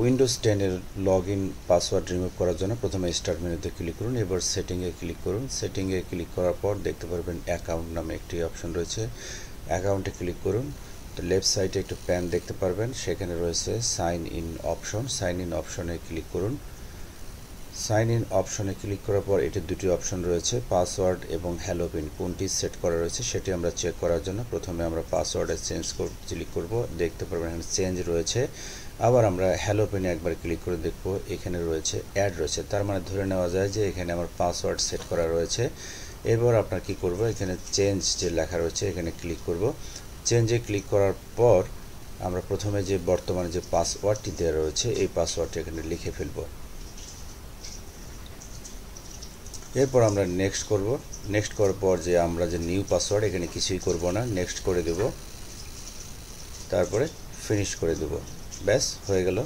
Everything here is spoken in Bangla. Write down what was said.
উইন্ডোজ 10 এর লগইন পাসওয়ার্ড রিমুভ করার জন্য প্রথমে স্টার্ট মেনুতে ক্লিক করুন। এবার সেটিংয়ে ক্লিক করুন। সেটিংয়ে ক্লিক করার পর দেখতে পারবেন অ্যাকাউন্ট নামে একটি অপশন রয়েছে। অ্যাকাউন্টে ক্লিক করুন। তো লেফট সাইডে একটু প্যান দেখতে পারবেন, সেখানে রয়েছে sign in option. Sign in অপশনে ক্লিক করুন। সাইন ইন অপশনে ক্লিক করার পর এটি দুটি অপশন রয়েছে, পাসওয়ার্ড এবং হ্যালো পিন, কোনটি সেট করা রয়েছে সেটি আমরা চেক করার জন্য প্রথমে আমরা পাসওয়ার্ডে ক্লিক করব। দেখতে পারবেন এখানে চেঞ্জ রয়েছে। আবার আমরা হ্যালো পিনে একবার ক্লিক করে দেখব, এখানে রয়েছে অ্যাড রয়েছে, তার মানে ধরে নেওয়া যায় যে এখানে আমার পাসওয়ার্ড সেট করা রয়েছে। এরপর আপনার কি করব, এখানে চেঞ্জ যে লেখা রয়েছে এখানে ক্লিক করব। চেঞ্জে ক্লিক করার পর আমরা প্রথমে যে বর্তমানে যে পাসওয়ার্ডটি দেওয়া রয়েছে এই পাসওয়ার্ডটি এখানে লিখে ফেলব। এরপর আমরা নেক্সট করব। নেক্সট করার পর যে আমরা যে নিউ পাসওয়ার্ড এখানে কিছুই করব না, নেক্সট করে দেব, তারপরে ফিনিশ করে দেব। ব্যাস হয়ে গেল।